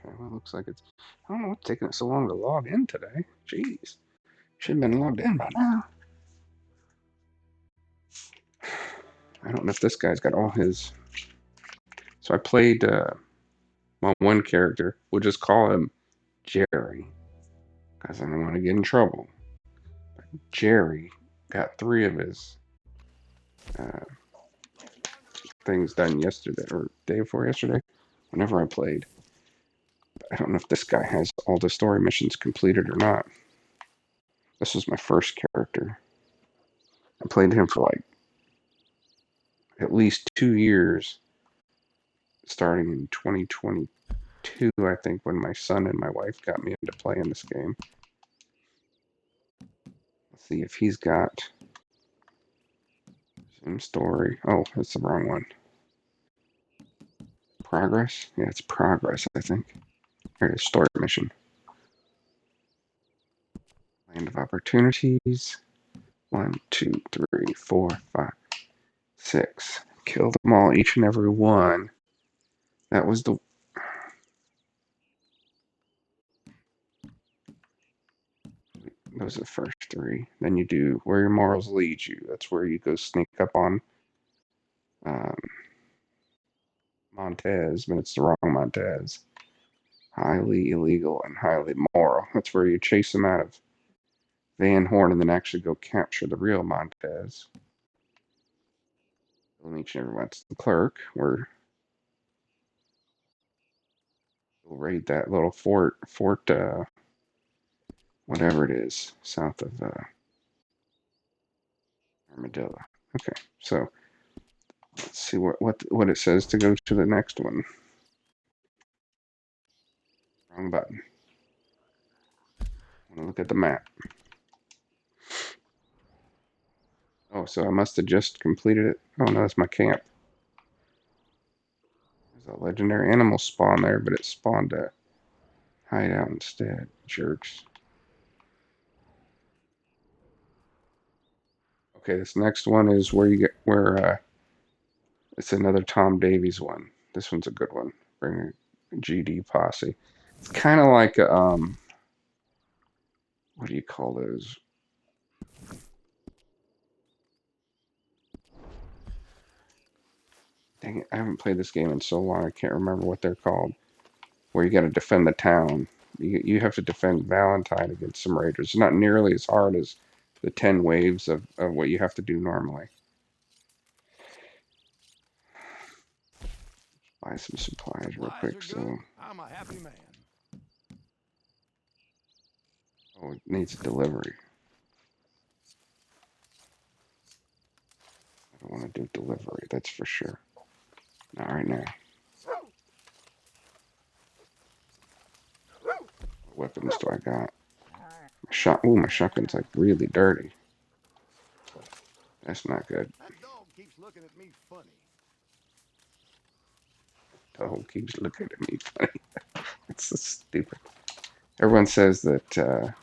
Okay, well, it looks like it's... I don't know what's taking it so long to log in today. Jeez. Should have been logged in by now. I don't know if this guy's got all his... So I played my one character. We'll just call him Jerry, because I don't want to get in trouble. But Jerry got 3 of his things done yesterday, or day before yesterday, whenever I played. I don't know if this guy has all the story missions completed or not. This was my first character. I played him for like at least 2 years, starting in 2022, I think, when my son and my wife got me into playing this game. Let's see if he's got some story. Oh, that's the wrong one. Progress? Yeah, it's progress, I think. Here it is, story mission. Land of opportunities. 1, 2, 3, 4, 5, 6. Kill them all, each and every one. That was the... Those are the first 3. Then you do Where Your Morals Lead You. That's where you go sneak up on Montez, but it's the wrong Montez. Highly illegal and highly moral. That's where you chase them out of Van Horn and then actually go capture the real Montez. We'll meet you everyone. That's the clerk. We'll raid that little fort, whatever it is, south of Armadillo. Okay, so let's see what it says to go to the next one. Wrong button. I want to look at the map. Oh, so I must have just completed it. Oh no, that's my camp. There's a legendary animal spawn there, but it spawned a hideout instead. Jerks. Okay, this next one is where it's another Tom Davies one. This one's a good one. Bring a GD posse. It's kind of like what do you call those? Dang it, I haven't played this game in so long I can't remember what they're called. Where you got to defend the town. You have to defend Valentine against some raiders. It's not nearly as hard as the 10 waves of what you have to do normally. Buy some supplies real quick. So I'm a happy man. oh, it needs a delivery. I don't want to do delivery, that's for sure. Not right now. What weapons do I got? My shotgun's like really dirty. That's not good. That dog keeps looking at me funny. Dog keeps looking at me funny. It's so stupid. Everyone says that,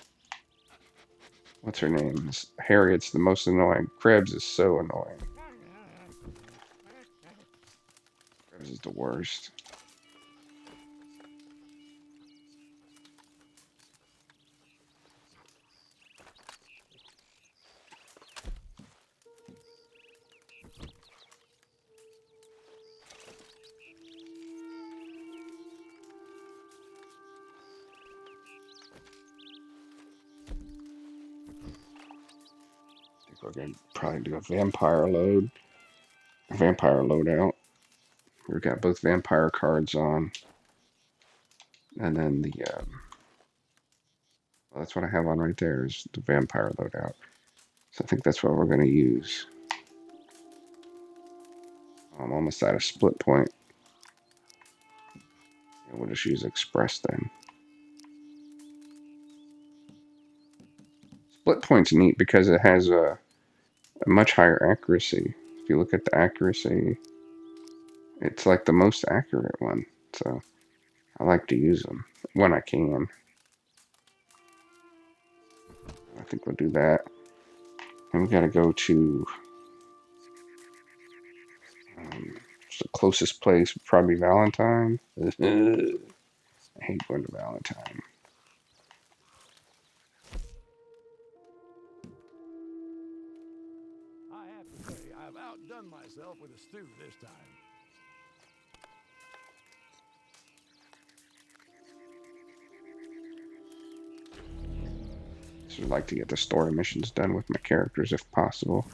what's her name? Harriet's the most annoying. Krebs is so annoying. Krebs is the worst. We're going to probably do a vampire loadout. We've got both vampire cards on. And then the, well, that's what I have on right there is the vampire loadout. So I think that's what we're going to use. I'm almost out of split point. Yeah, we'll just use express then. Split point's neat because it has a much higher accuracy. If you look at the accuracy, it's like the most accurate one. So I like to use them when I can. I think we'll do that. And we got to go to the closest place, probably Valentine. I hate going to Valentine. I have to say, I've outdone myself with a stew this time. So I'd like to get the story missions done with my characters if possible.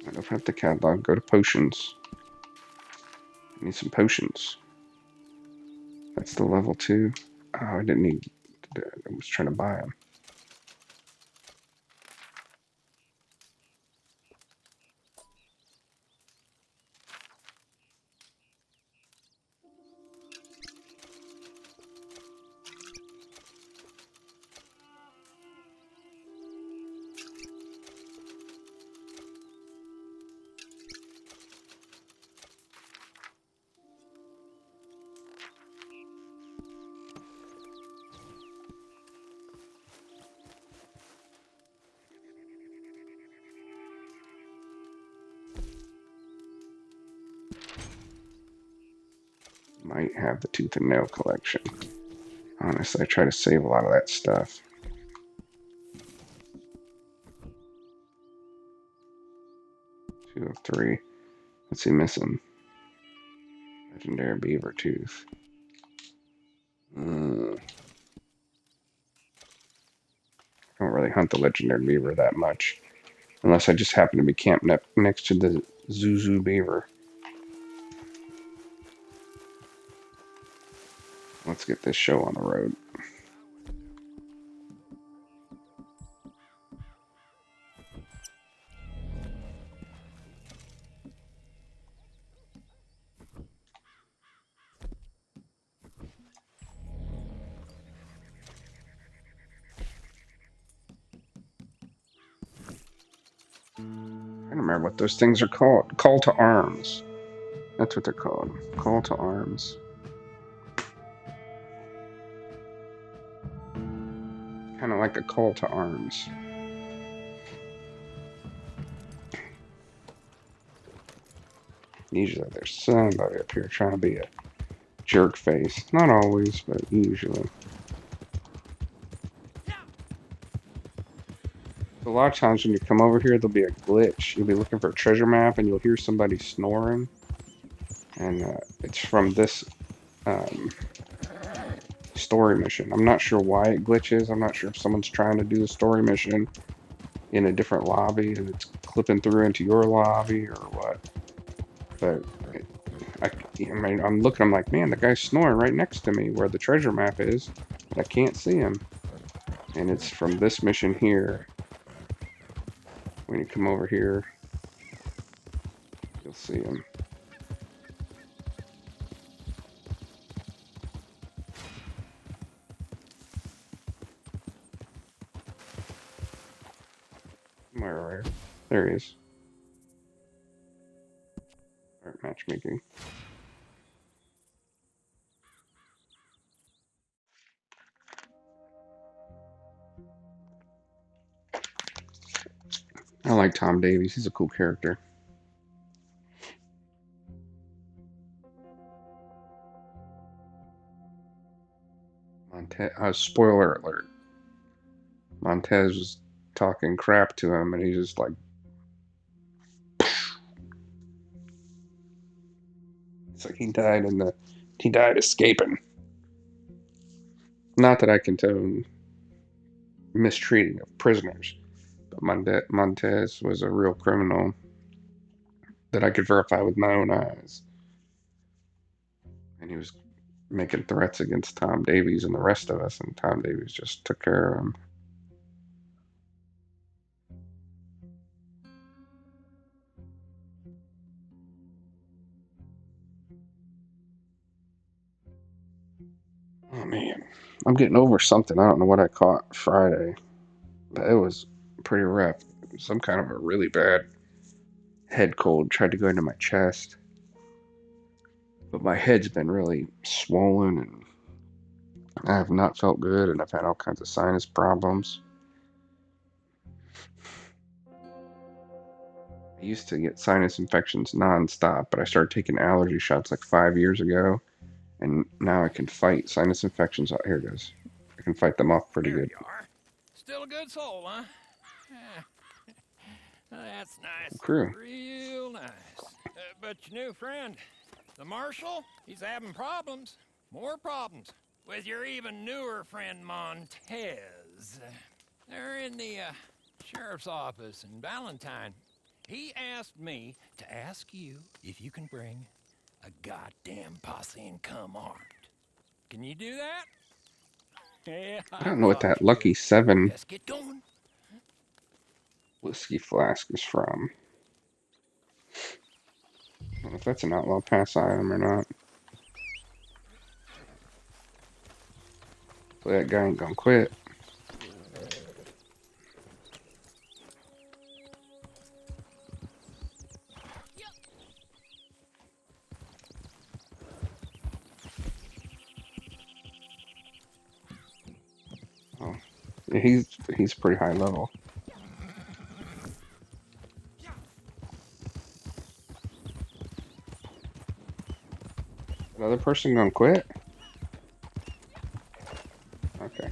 I don't have the catalog. Go to potions. I need some potions. That's the level 2. Oh, I didn't need. I was trying to buy them. Might have the tooth and nail collection. Honestly, I try to save a lot of that stuff. 2 of 3. What's he missing? Legendary beaver tooth. I don't really hunt the legendary beaver that much. Unless I just happen to be camped next to the Zuzu beaver. Let's get this show on the road. I don't remember what those things are called. Call to arms. That's what they're called. Call to arms. Kind of like a call to arms. Usually there's somebody up here trying to be a jerk face. Not always, but usually. A lot of times when you come over here, there'll be a glitch. You'll be looking for a treasure map and you'll hear somebody snoring. And it's from this story mission. I'm not sure why it glitches. I'm not sure if someone's trying to do the story mission in a different lobby and it's clipping through into your lobby or what. But I'm looking, I'm like, man, the guy's snoring right next to me where the treasure map is, but I can't see him. And it's from this mission here. When you come over here, you'll see him. Somewhere right. There he is. Start matchmaking. I like Tom Davies. He's a cool character. Spoiler alert. Montez was talking crap to him, and he's just like, it's like he died escaping. Not that I condone mistreating of prisoners, but Montez was a real criminal that I could verify with my own eyes. And he was making threats against Tom Davies and the rest of us, and Tom Davies just took care of him. Oh man, I'm getting over something. I don't know what I caught Friday, but it was pretty rough. Some kind of a really bad head cold tried to go into my chest, but my head's been really swollen and I have not felt good, and I've had all kinds of sinus problems. I used to get sinus infections nonstop, but I started taking allergy shots like 5 years ago, And now I can fight sinus infections. Oh, here it is. I can fight them off pretty There good. you are. Still a good soul, huh? Yeah. That's nice. Crew. Real nice. But your new friend, the marshal, he's having problems. More problems. With your even newer friend Montez. They're in the sheriff's office in Valentine. He asked me to ask you if you can bring a goddamn posse and come armed. Can you do that? Yeah, I I don't know what thought that you could. Lucky 7 Let's get going. whiskey flask is from. I don't know if that's an outlaw pass item or not. But that guy ain't gonna quit. Oh, yeah, he's pretty high level. Another person gonna quit? Okay.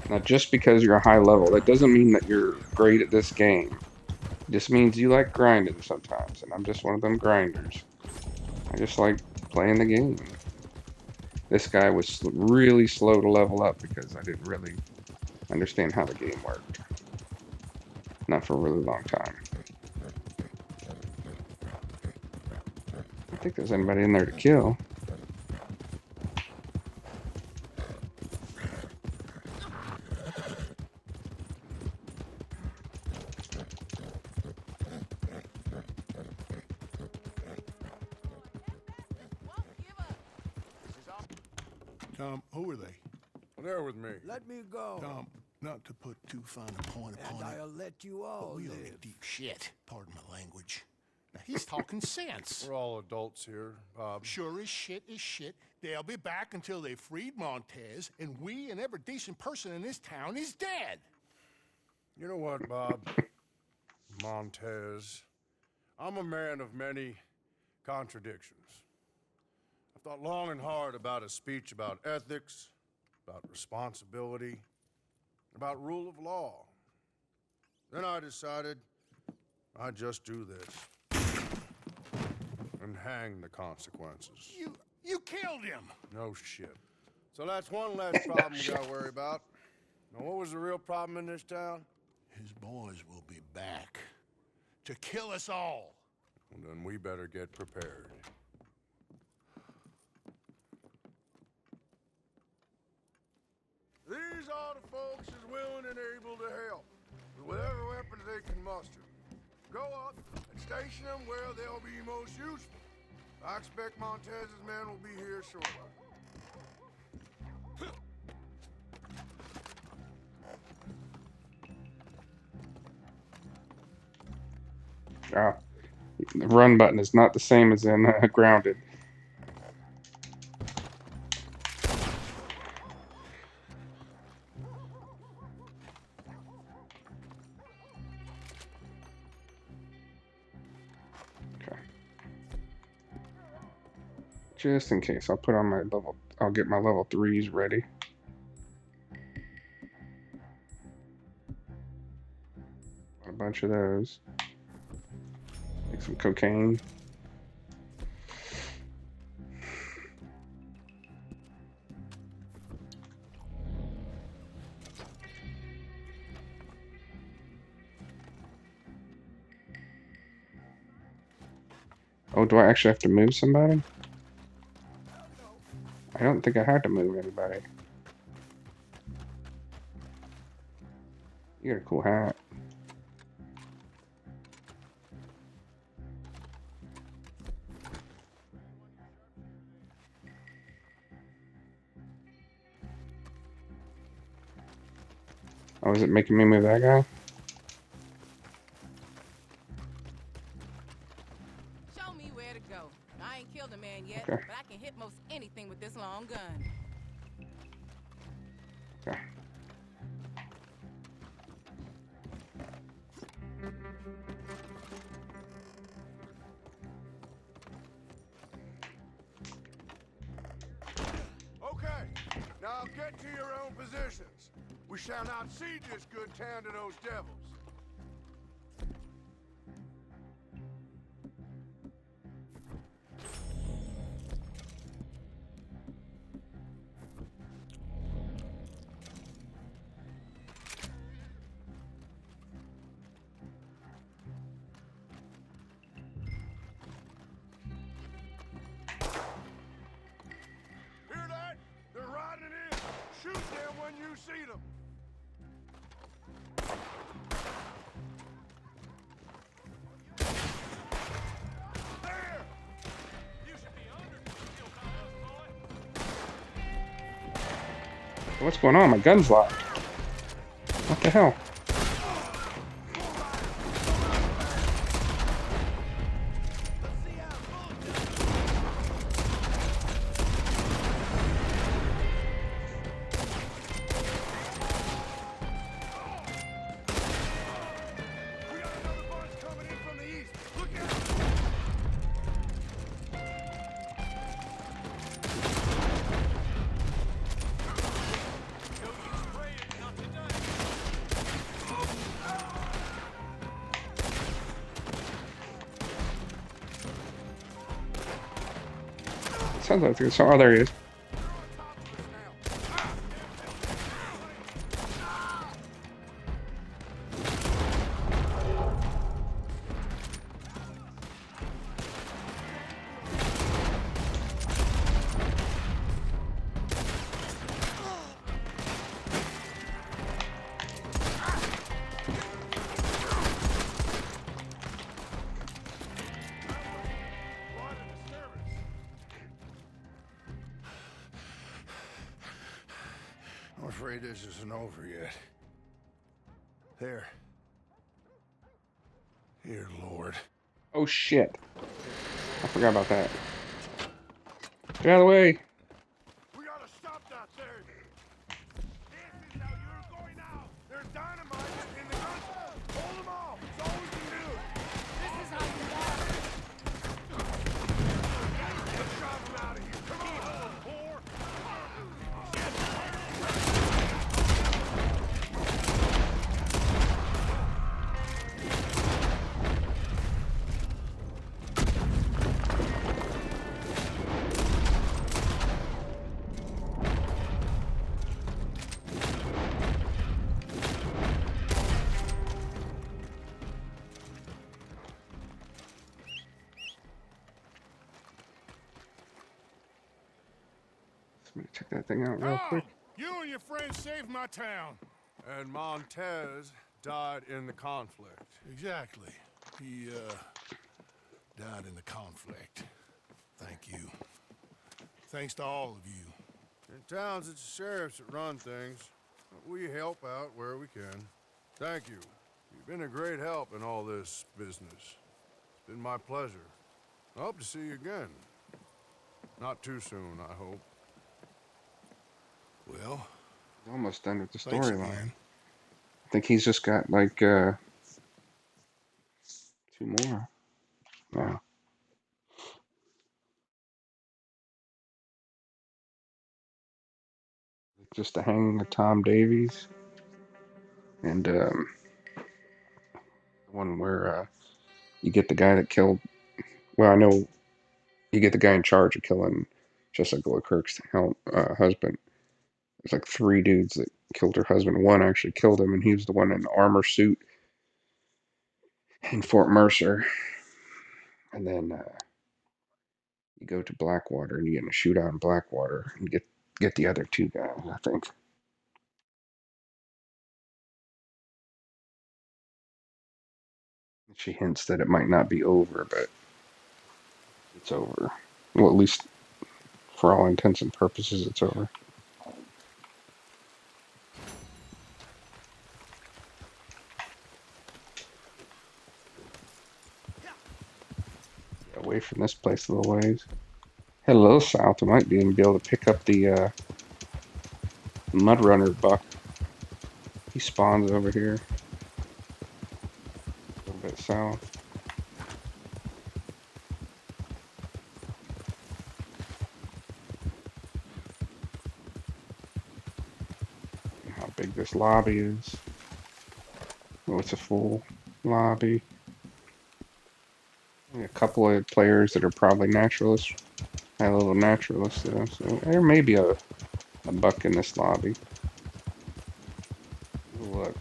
Now, just because you're a high level, that doesn't mean that you're great at this game. It just means you like grinding sometimes, and I'm just one of them grinders. I just like playing the game. This guy was really slow to level up because I didn't really understand how the game worked. Not for a really long time. I don't think there's anybody in there to kill. Tom, who are they? They're with me. Let me go. Tom, not to put too fine a point upon it, I'll let you all but we are in deep shit. Pardon my language. Now, he's talking sense. We're all adults here, Bob. Sure as shit is shit. They'll be back until they freed Montez, and we and every decent person in this town is dead. You know what, Bob? Montez. I'm a man of many contradictions. I've thought long and hard about a speech about ethics, about responsibility, about rule of law. Then I decided I'd just do this. And hang the consequences. You killed him. No shit. So that's one less problem we gotta worry about. Now, what was the real problem in this town? His boys will be back to kill us all. Well, then we better get prepared. These are the folks is willing and able to help with whatever weapons they can muster. Go up and station them where they'll be most useful. I expect Montez's men will be here shortly. Ah, the run button is not the same as in Grounded. Okay. Just in case, I'll put on my level. I'll get my level 3s ready. A bunch of those. Make some cocaine. Oh, do I actually have to move somebody? I don't think I had to move anybody. You got a cool hat. Oh, is it making me move that guy? Show me where to go. I ain't killed a man yet, Okay. but I can hit most anything with this long gun. Okay, now get to your own positions. We shall not cede this good town to those devils. Hear that? They're riding in. Shoot them when you see them. There! You should be honored to kill us, boy. What's going on? My gun's locked. What the hell? We got another bunch coming in from the east. Look out! Sounds like there's some. Oh, there he is. I'm afraid this isn't over yet. There. Here, Lord. Oh shit! I forgot about that. Get out of the way! We gotta stop that thing! This is how you're going out! There's dynamite in the guns! Hold them off! It's all we can do! This is how you die! Let's drive them out of here! Come on, whore! Let me check that thing out real quick. You and your friends saved my town. And Montez died in the conflict. Exactly. He, died in the conflict. Thank you. Thanks to all of you. In towns, it's the sheriffs that run things. We help out where we can. Thank you. You've been a great help in all this business. It's been my pleasure. I hope to see you again. Not too soon, I hope. Well, Almost done with the thanks storyline. again. I think he's just got like 2 more. Yeah. Just the hanging of Tom Davies, and the one where you get the guy that killed. Well, I know you get the guy in charge of killing Jessica Leclerc's husband. There's like 3 dudes that killed her husband. One actually killed him, and he was the one in the armor suit in Fort Mercer. And then you go to Blackwater, and you get in a shootout in Blackwater, and get the other 2 guys, I think. She hints that it might not be over, but it's over. Well, at least for all intents and purposes, it's over. Get away from this place a little ways. Head a little south, we might even be able to pick up the Mud Runner buck. He spawns over here. A bit south. How big this lobby is. Oh, it's a full lobby. Only a couple of players that are probably naturalists. I have a little naturalist though, so there may be a buck in this lobby. Look.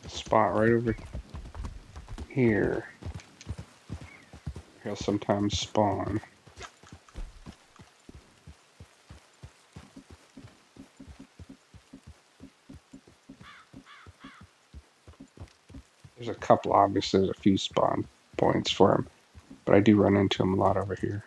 Spot right over here. He'll sometimes spawn. There's a couple, obviously, there's a few spawn points for him, but I do run into him a lot over here.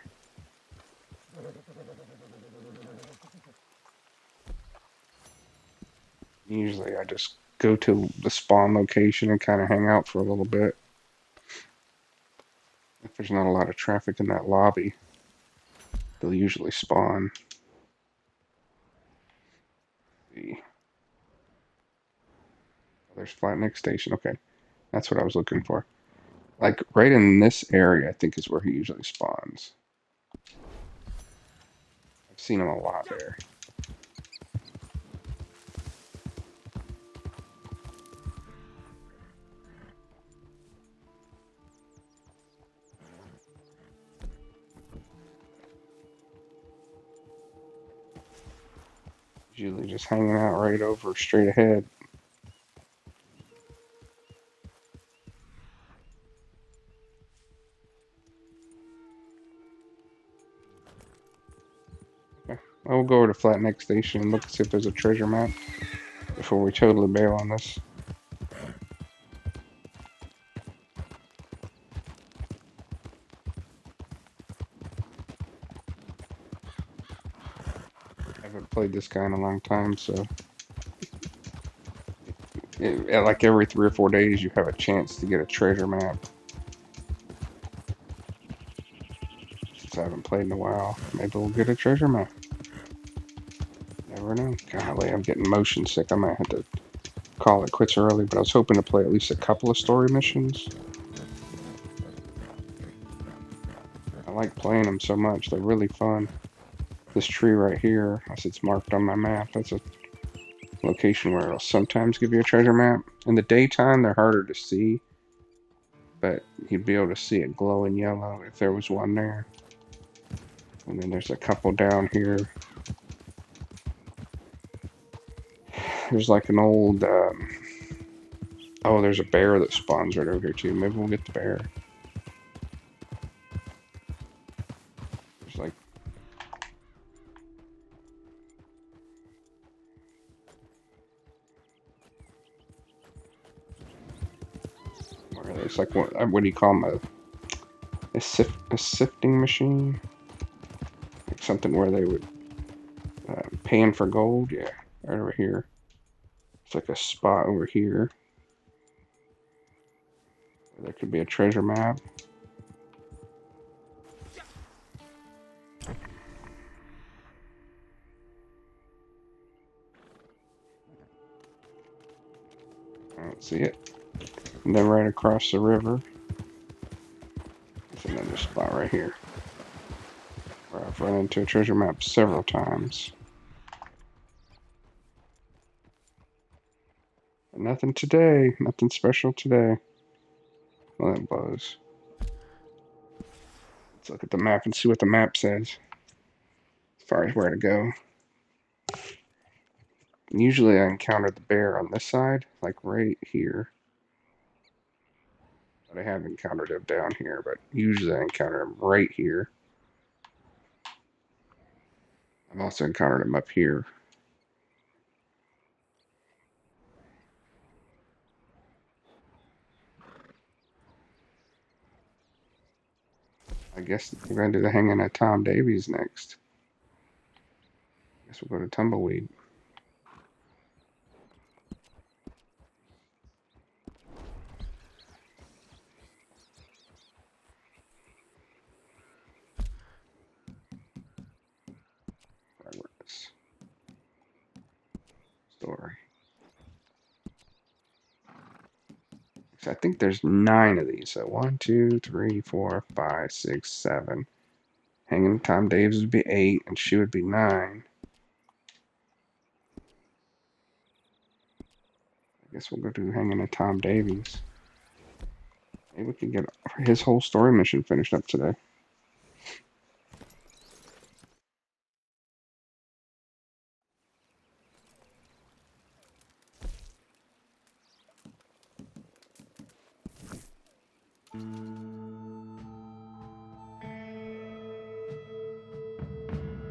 Usually I just go to the spawn location and kind of hang out for a little bit. If there's not a lot of traffic in that lobby, they'll usually spawn. There's Flat Neck Station. Okay, that's what I was looking for. Like right in this area, I think is where he usually spawns. I've seen him a lot there. Usually just hanging out right over straight ahead. Okay. I'll go over to Flat Neck Station and look to see if there's a treasure map before we totally bail on this. I haven't played this guy in a long time, so like every 3 or 4 days you have a chance to get a treasure map. Since I haven't played in a while, maybe we'll get a treasure map. Never know. Golly, I'm getting motion sick. I might have to call it quits early, but I was hoping to play at least a couple of story missions. I like playing them so much. They're really fun. This tree right here, as it's marked on my map, that's a location where it'll sometimes give you a treasure map. In the daytime, they're harder to see, but you'd be able to see it glowing yellow if there was one there. And then there's a couple down here. There's like an old, oh, there's a bear that spawns right over here too. Maybe we'll get the bear. There's like, where are they? It's like, what do you call them? A sifting machine? Like something where they would pan for gold? Yeah, right over here. It's like a spot over here. There could be a treasure map. I don't see it. And then right across the river, there's another spot right here where I've run into a treasure map several times. But nothing today. Nothing special today. Well, that blows. Let's look at the map and see what the map says as far as where to go. Usually I encounter the bear on this side, like right here. But I have encountered him down here, but usually I encounter him right here. I've also encountered him up here. I guess we're going to do the hanging at Tom Davies next. Guess we'll go to Tumbleweed. So I think there's 9 of these. So 1, 2, 3, 4, 5, 6, 7. Hanging Tom Davies would be 8, and she would be 9. I guess we'll go do Hanging at Tom Davies. Maybe we can get his whole story mission finished up today.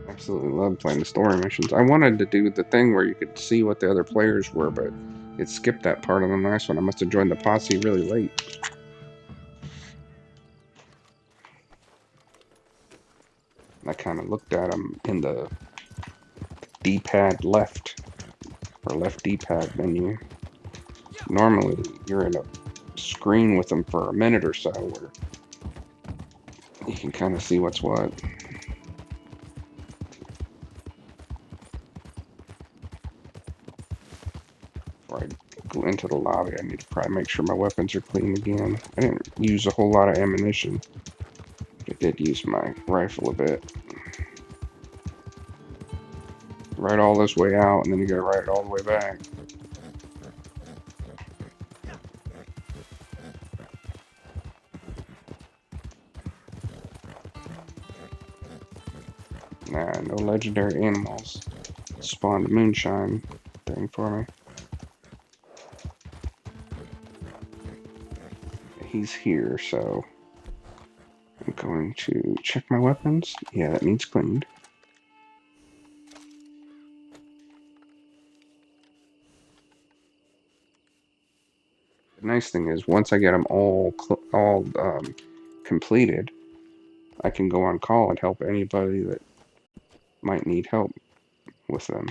Absolutely love playing the story missions. I wanted to do the thing where you could see what the other players were, but it skipped that part on the last one. I must have joined the posse really late. I kind of looked at them in the D-pad left, or left D-pad menu. Normally, you're in a screen with them for a minute or so where you can kind of see what's what. Before I go into the lobby, I need to probably make sure my weapons are clean again. I didn't use a whole lot of ammunition. I did use my rifle a bit. Ride all this way out, and then you gotta ride it all the way back. Nah, no legendary animals. Spawned moonshine thing for me. He's here, so I'm going to check my weapons. Yeah, that needs cleaned. The nice thing is, once I get them all completed, I can go on call and help anybody that might need help with them.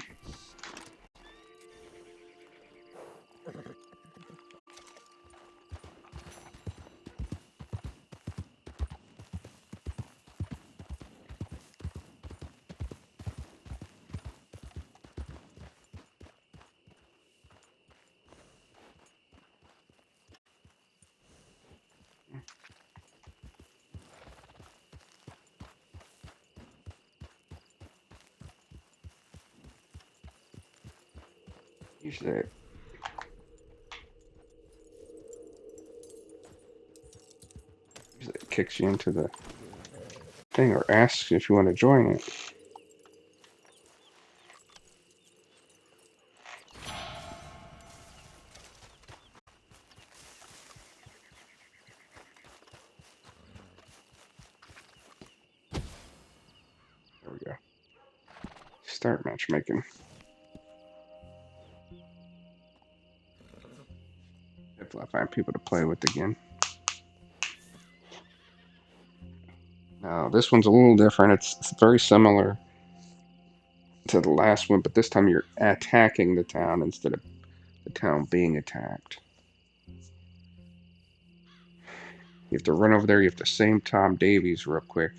Usually it kicks you into the thing or asks you if you want to join it. There we go. Start matchmaking. If I find people to play with again. Now, this one's a little different. It's very similar to the last one, but this time you're attacking the town instead of the town being attacked. You have to run over there. You have to save Tom Davies real quick.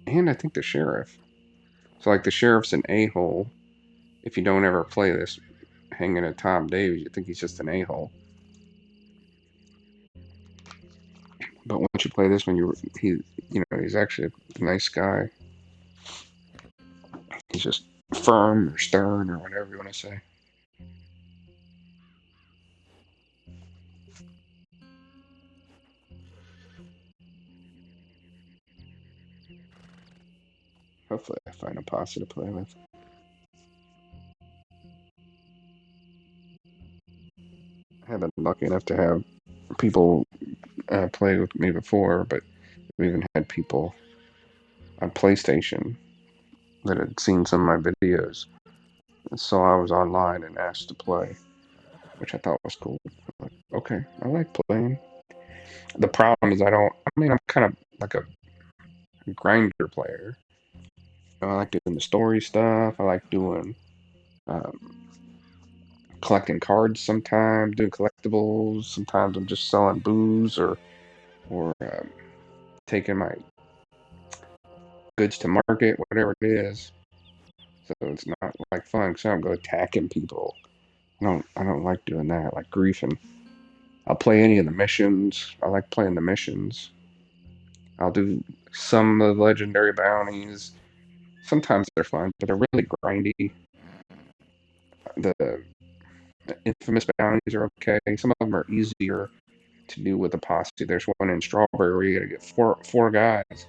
And I think the sheriff. So, like, the sheriff's an a-hole. If you don't ever play this, hanging at Tom Davies, you think he's just an a-hole. But once you play this one, he's actually a nice guy. He's just firm or stern or whatever you want to say. Hopefully I find a posse to play with. I haven't been lucky enough to have people play with me before, but we even had people on PlayStation that had seen some of my videos and saw I was online and asked to play, which I thought was cool. Like, okay, I like playing. The problem is I'm kind of like a grinder player. I like doing the story stuff. I like doing collecting cards sometimes, doing collectibles. Sometimes I'm just selling booze or taking my goods to market, whatever it is. So it's not like fun. So I don't go attacking people. I don't like doing that. I like griefing. I'll play any of the missions. I like playing the missions. I'll do some of the legendary bounties. Sometimes they're fun, but they're really grindy. The infamous bounties are okay. Some of them are easier to do with a posse. There's one in Strawberry where you gotta get four guys,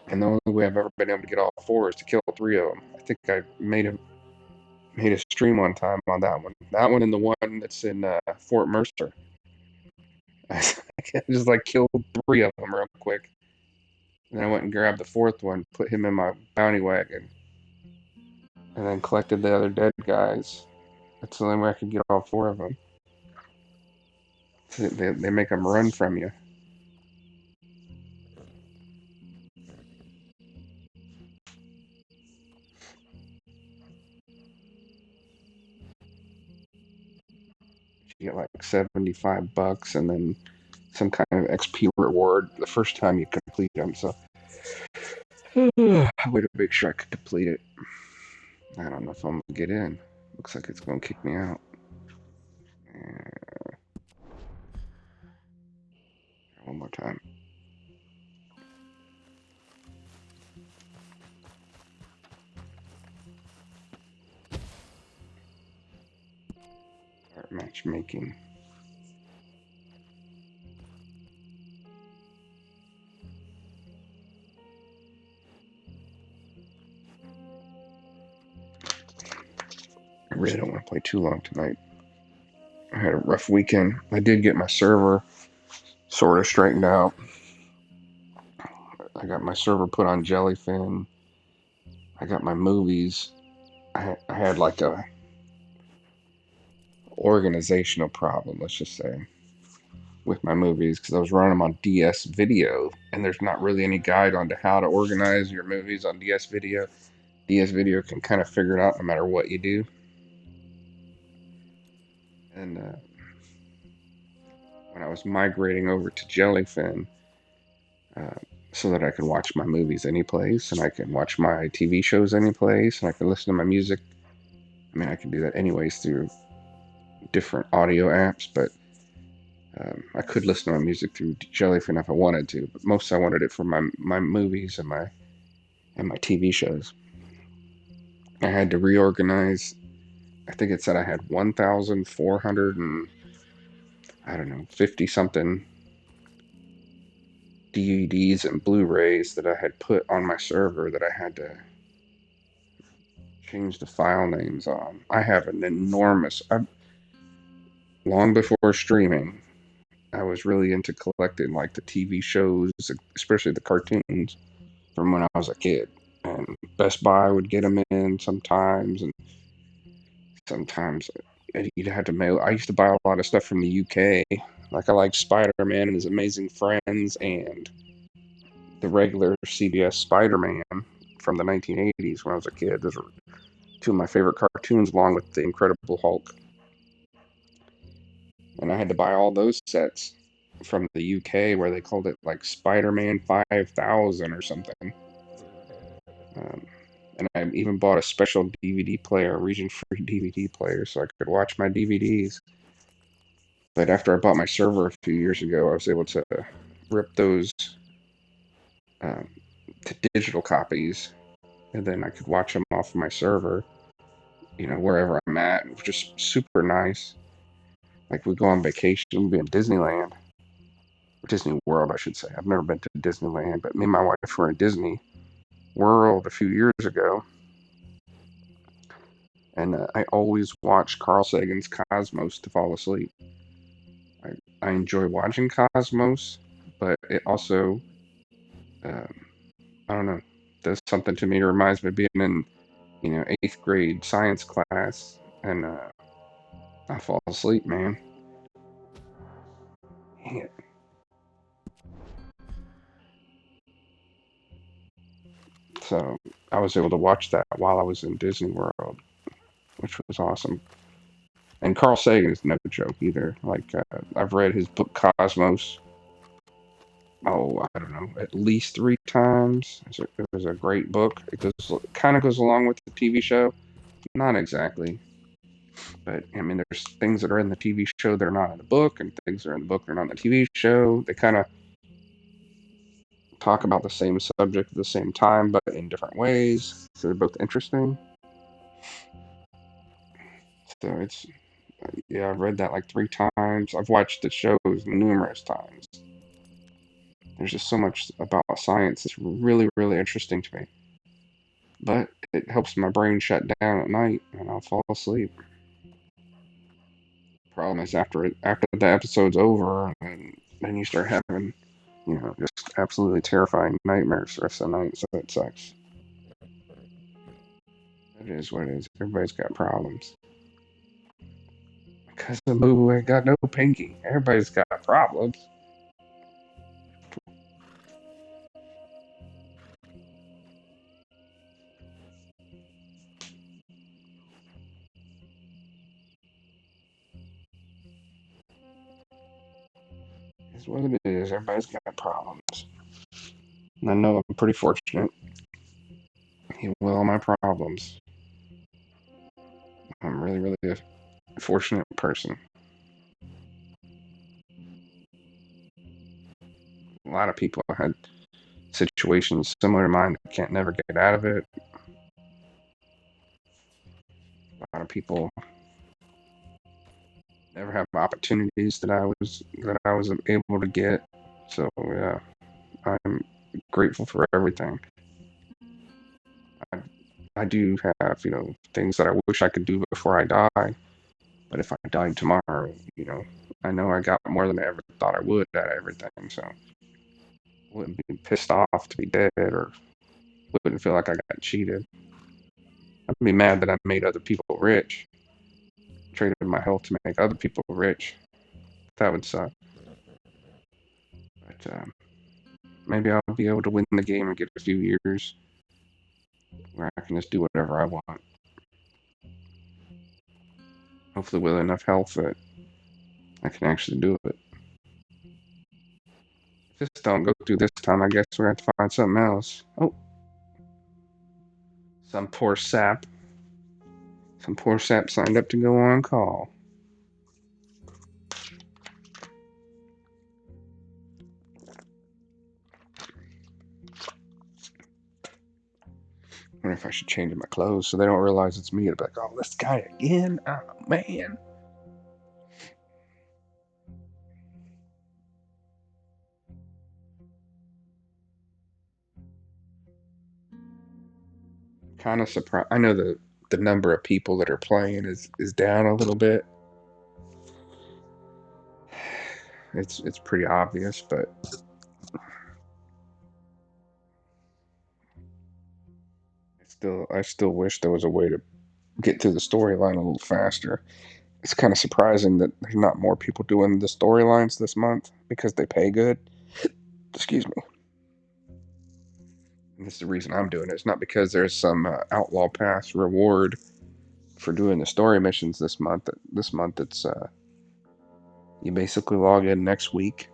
and the only way I've ever been able to get all four is to kill three of them. I think I made a stream one time on that one. That one and the one that's in Fort Mercer. I just like killed three of them real quick. And then I went and grabbed the fourth one, put him in my bounty wagon, and then collected the other dead guys. That's the only way I could get all four of them. They make them run from you. You get like $75 and then some kind of XP reward the first time you complete them. So I waited to make sure I could complete it. I don't know if I'm gonna get in. Looks like it's gonna kick me out. One more time. Start matchmaking. I really don't want to play too long tonight. I had a rough weekend. I did get my server sort of straightened out. I got my server put on Jellyfin. I got my movies. I had like a organizational problem, let's just say, with my movies because I was running them on DS Video, and there's not really any guide on to how to organize your movies on DS Video. DS Video can kind of figure it out no matter what you do. And when I was migrating over to Jellyfin, so that I could watch my movies any place, and I can watch my TV shows any place, and I can listen to my music. I mean, I can do that anyways through different audio apps, but I could listen to my music through Jellyfin if I wanted to. But most I wanted it for my movies and my TV shows. I had to reorganize. I think it said I had 1,400 and I don't know 50 something DVDs and Blu-rays that I had put on my server that I had to change the file names on. I have an enormous. Long before streaming, I was really into collecting like the TV shows, especially the cartoons from when I was a kid. And Best Buy would get them in sometimes, and sometimes you'd have to mail. I used to buy a lot of stuff from the UK. Like I liked Spider-Man and His Amazing Friends, and the regular CBS Spider-Man from the 1980s when I was a kid. Those were two of my favorite cartoons, along with the Incredible Hulk. And I had to buy all those sets from the UK where they called it like Spider-Man 5000 or something. And I even bought a special DVD player, region-free DVD player, so I could watch my DVDs. But after I bought my server a few years ago, I was able to rip those to digital copies, and then I could watch them off of my server, wherever I'm at. It was just super nice. Like we go on vacation, we'd be in Disneyland, or Disney World, I should say. I've never been to Disneyland, but me and my wife were in Disney World a few years ago, and I always watch Carl Sagan's Cosmos to fall asleep. I enjoy watching Cosmos, but it also, I don't know, does something to me. It reminds me of being in, 8th grade science class, and I fall asleep, man. Dang it. So I was able to watch that while I was in Disney World, which was awesome. And Carl Sagan is no joke either. Like I've read his book Cosmos. Oh, I don't know, at least 3 times. It was a great book. It kind of goes along with the TV show. Not exactly. But I mean, there's things that are in the TV show that are not in the book, and things that are in the book that are not in the TV show. They kind of talk about the same subject at the same time, but in different ways. So they're both interesting. So it's, yeah, I've read that like 3 times. I've watched the shows numerous times. There's just so much about science that's really, really interesting to me. But it helps my brain shut down at night, and I'll fall asleep. Problem is, after the episode's over, and then you start having, just absolutely terrifying nightmares the rest of the night. So it sucks. It is what it is. Everybody's got problems. Because the movie ain't got no pinky. Everybody's got problems. It's what it is. Everybody's got problems. And I know I'm pretty fortunate. He will all my problems. I'm really, really a fortunate person. A lot of people had situations similar to mine that can't never get out of it. A lot of people never have opportunities that I was able to get. So yeah, I'm grateful for everything. I, I do have, things that I wish I could do before I die. But if I died tomorrow, I know I got more than I ever thought I would out of everything. So I wouldn't be pissed off to be dead, or wouldn't feel like I got cheated. I'd be mad that I made other people rich, traded my health to make other people rich. That would suck. But maybe I'll be able to win the game and get a few years where I can just do whatever I want. Hopefully, with enough health that I can actually do it. If this don't go through this time, I guess we're going to have to find something else. Oh, some poor sap. Some poor sap signed up to go on call. I wonder if I should change my clothes so they don't realize it's me. It'll be like, oh, this guy again? Oh, man. Kind of surprised. I know the number of people that are playing is down a little bit. It's pretty obvious, but I still wish there was a way to get through the storyline a little faster. It's kind of surprising that there's not more people doing the storylines this month because they pay good. Excuse me. And this is the reason I'm doing it. It's not because there's some outlaw pass reward for doing the story missions this month. This month it's you basically log in next week,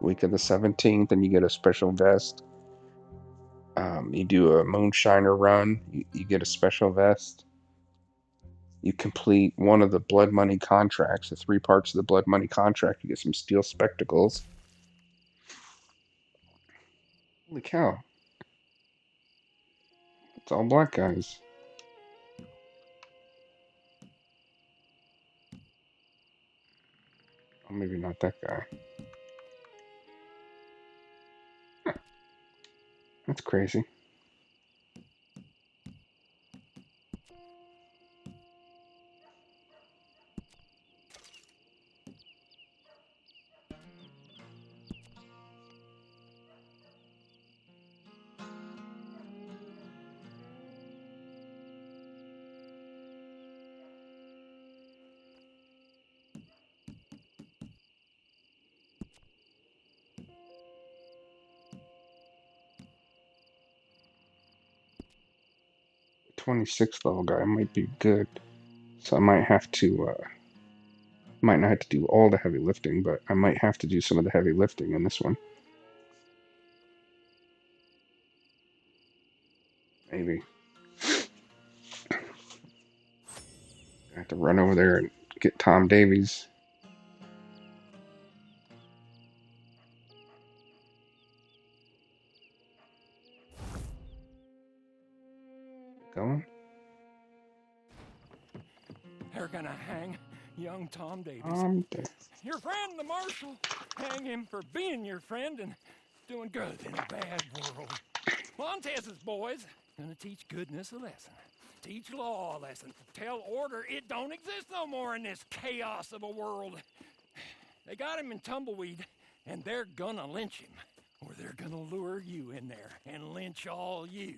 week of the 17th, and you get a special vest. You do a moonshiner run, you get a special vest. You complete one of the blood money contracts, the 3 parts of the blood money contract, you get some steel spectacles. Holy cow. It's all black guys. Oh, maybe not that guy. That's crazy. The 26th level guy might be good. So I might not have to do all the heavy lifting, but I might have to do some of the heavy lifting in this one. Maybe. have to run over there and get Tom Davies. Going? They're gonna hang young Tom Davies. Your friend, the Marshal. Hang him for being your friend and doing good in a bad world. Montez's boys gonna teach goodness a lesson. Teach law a lesson. Tell order it don't exist no more in this chaos of a world. They got him in Tumbleweed, and they're gonna lynch him. Or they're gonna lure you in there and lynch all you.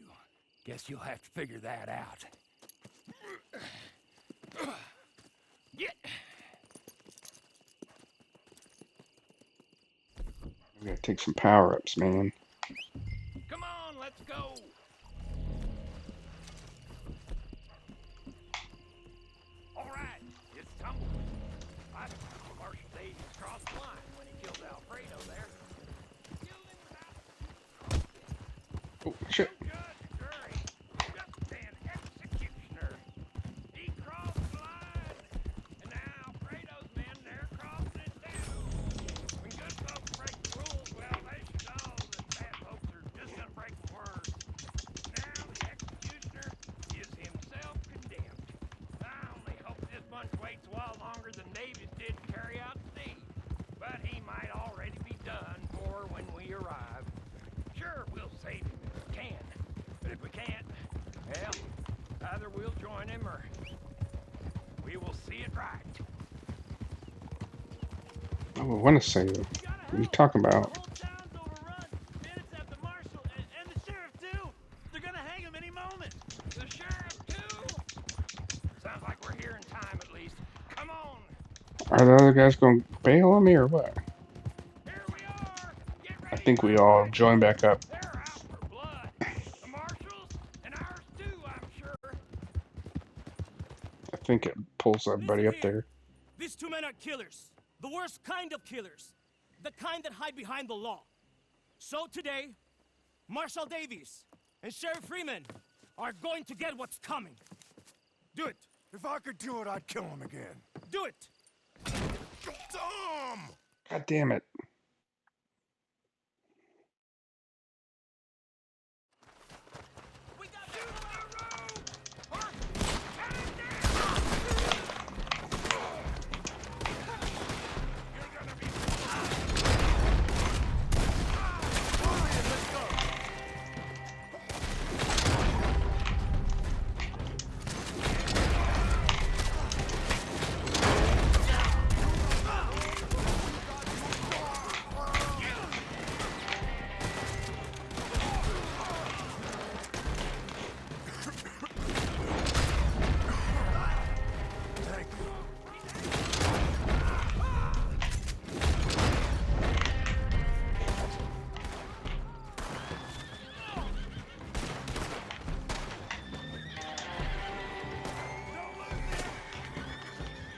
Guess you'll have to figure that out. Get. I gotta take some power-ups, man. Come on, let's go. All right, it's Tumbleweed. I saw Marshal Davies cross the line when he killed Alfredo there. Killed him without... Oh, shit. Judge, jury, just an executioner. He crossed the line, and now Alfredo's men, they're crossing it too. When good folks break the rules, well, they should know that bad folks are just gonna break them worse. Now the executioner is himself condemned. I only hope this bunch waits a while longer than Davies did to carry out the deed. But he might already be done for when we arrive. Sure, we'll save him if we can. But if we can't, well, either we'll join him or we will see it right. I want to say, what are you talking about? The whole town's overrun. Minutes after Marshal and the sheriff too. They're gonna hang him any moment. The sheriff, too? Sounds like we're here in time, at least. Come on. Are the other guys going to bail on me or what? Here we are. Get ready. I think we all join back up. They're out for blood. The Marshals and ours, too, I'm sure. I think it pulls everybody up there. These two men are killers. The worst kind of killers. The kind that hide behind the law. So today, Marshal Davies and Sheriff Freeman are going to get what's coming. Do it. If I could do it, I'd kill him again. Do it. Tom! God damn it. We got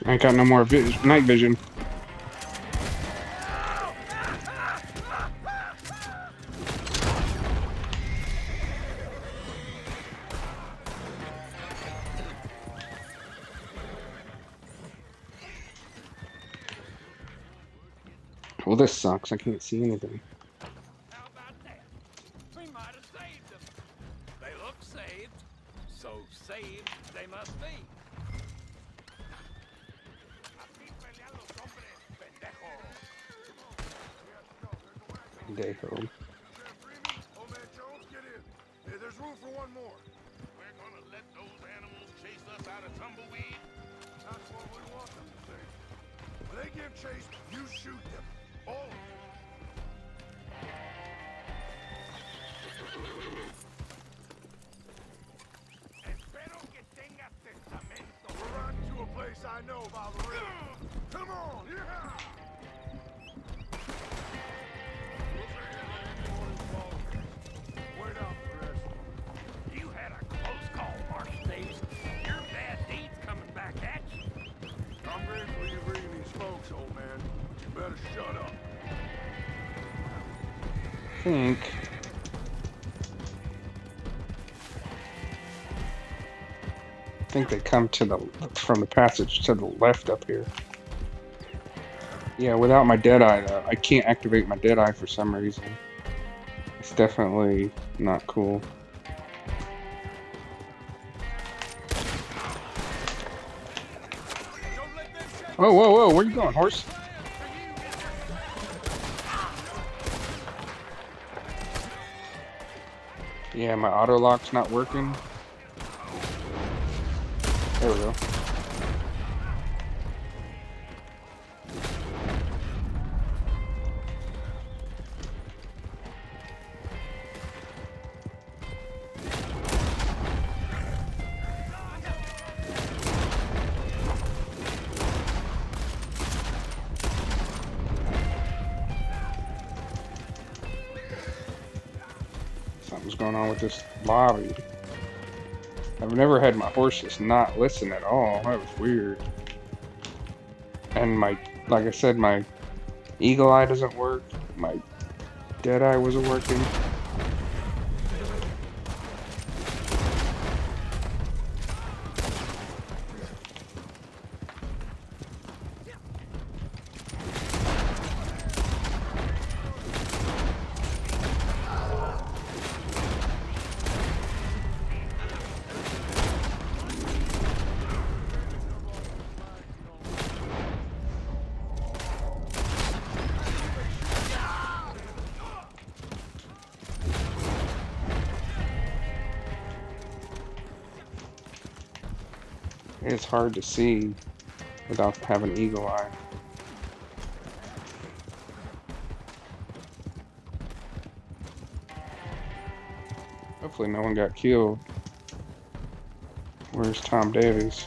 I ain't got no more night vision. Well, this sucks. I can't see anything. How about that? We might have saved them. They look saved, so saved they must be. Dejo. Old man Jones, get in. Hey, there's room for one more. We're gonna let those animals chase us out of Tumbleweed? That's what we want them to say. When they give chase, you shoot them. All of them. Espero que tengas testamento. We're riding to a place I know by the river. Come on, yeah! Wait out for this. You had a close call, Marshal Davies. Your bad deeds coming back at you. I'm grateful you're bringing these folks, old man. But you better shut up. I think. think they come to the from the passage to the left up here. Yeah, without my Deadeye, though, I can't activate my Deadeye for some reason. It's definitely not cool. Whoa, whoa, whoa! Where you going, horse? Yeah, my auto lock's not working. There we go. Something's going on with this lobby. I've never had my horse just not listen at all. That was weird. And like I said, my Eagle Eye doesn't work. My Deadeye wasn't working. It's hard to see without having Eagle Eye. Hopefully no one got killed. Where's Tom Davies?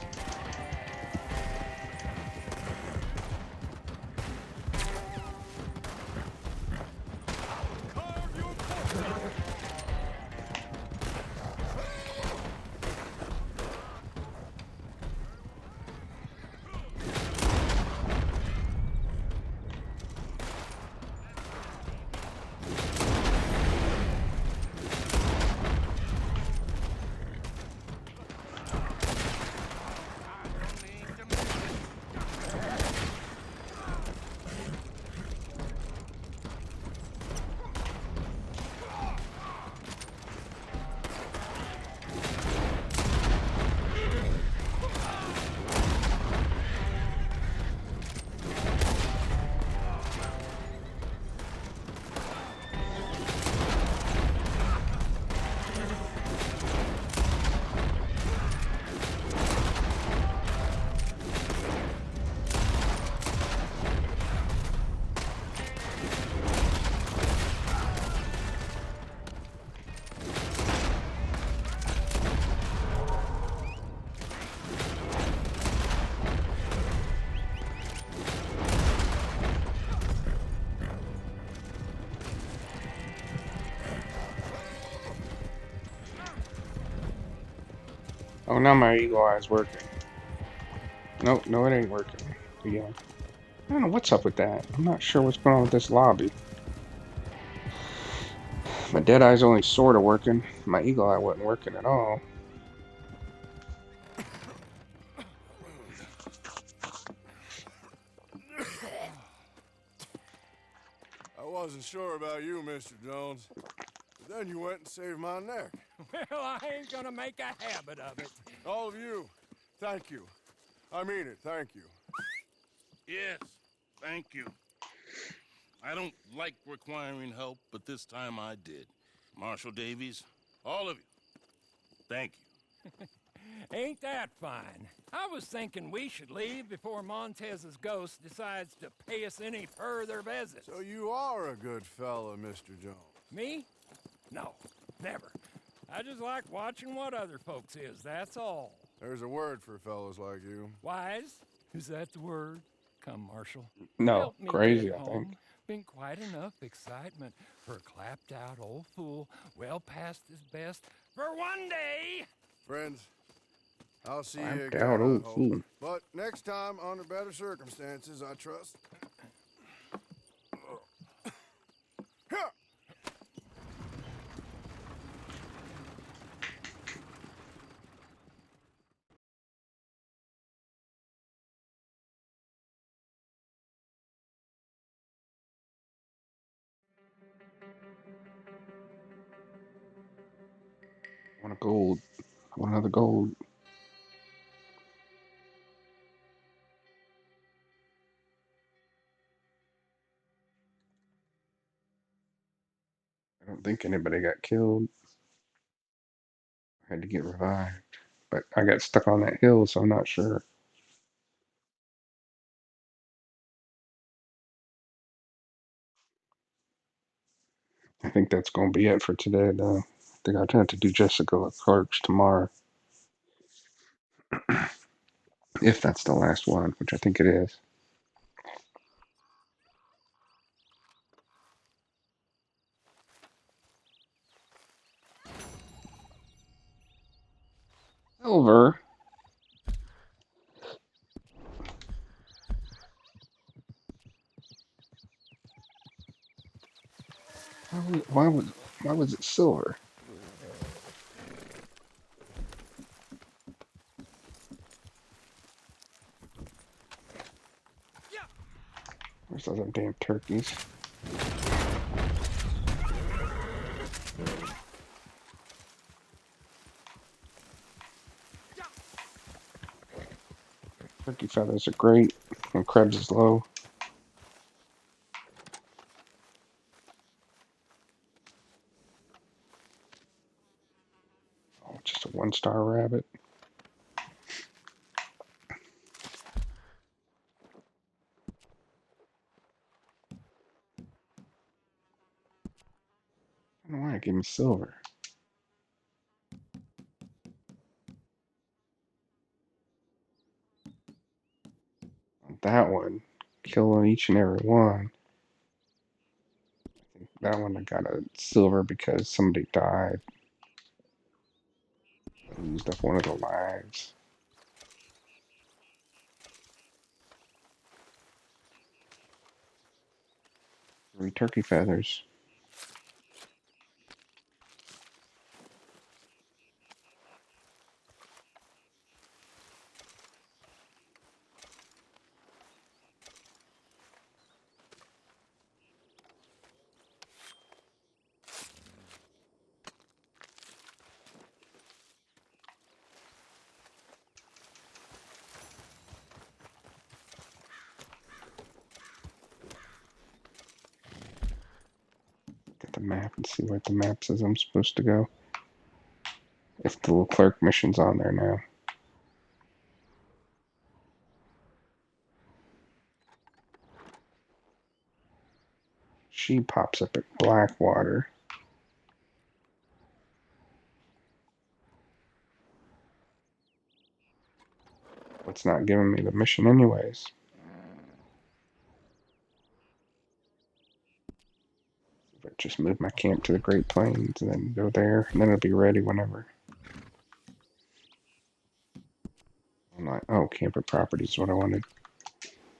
Oh, now my Eagle Eye is working. Nope, no, it ain't working. Yeah. I don't know what's up with that. I'm not sure what's going on with this lobby. My Deadeye's only sort of working. My Eagle Eye wasn't working at all. I wasn't sure about you, Mr. Jones. But then you went and saved my neck. Well, I ain't gonna make a habit of it. All of you, thank you. I mean it, thank you. Yes, thank you. I don't like requiring help, but this time I did. Marshal Davies, all of you, thank you. Ain't that fine? I was thinking we should leave before Montez's ghost decides to pay us any further visits. So you are a good fella, Mr. Jones. Me? No, never. I just like watching what other folks is, that's all. There's a word for fellas like you. Wise? Is that the word? Come, Marshal. No, Help me crazy, get I think. home. Been quite enough excitement for a clapped-out old fool, well past his best, for one day. Friends, I'll see you Clapped again, out I old hope. fool. But next time, under better circumstances, I trust. I want a gold. I want another gold. I don't think anybody got killed. I had to get revived. But I got stuck on that hill, so I'm not sure. I think that's going to be it for today, though. I think I'll have to do Jessica Clark's tomorrow. If that's the last one, which I think it is. Silver? Why was it silver? Where's those damn turkeys? Turkey feathers are great when Krebs is low. Oh, just a 1-star rabbit. I don't know why it gave me silver. That one, killing each and every one. That one I got a silver because somebody died. I used up one of the lives. 3 turkey feathers. Get the map and see where the map says I'm supposed to go. If the little clerk mission's on there now. She pops up at Blackwater. It's not giving me the mission anyways. If I just move my camp to the Great Plains and then go there, and then it'll be ready whenever. I'm like, oh, camper properties is what I wanted.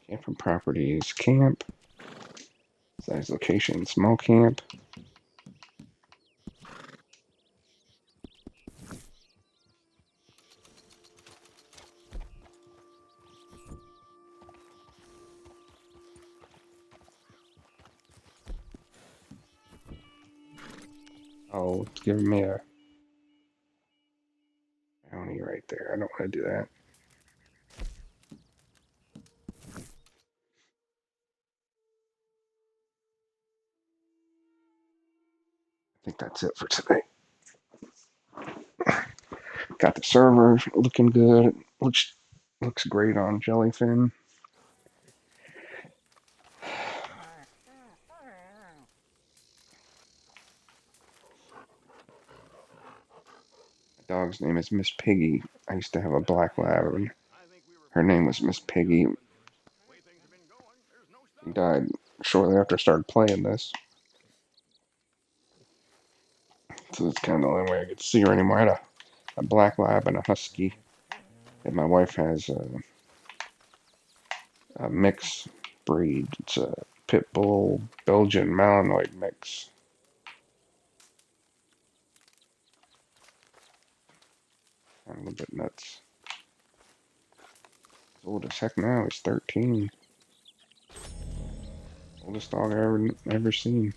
Camper properties, camp. Size location, small camp. Oh, it's giving me a bounty right there. I don't want to do that. I think that's it for today. Got the server looking good. Looks great on Jellyfin. My dog's name is Miss Piggy. I used to have a black lab, and her name was Miss Piggy. He died shortly after I started playing this. So that's kind of the only way I could see her anymore. I had a black lab and a husky. And my wife has a mixed breed. It's a pit bull Belgian Malinois mix. I'm a little bit nuts. He's old as heck now. He's 13. Oldest dog I ever seen.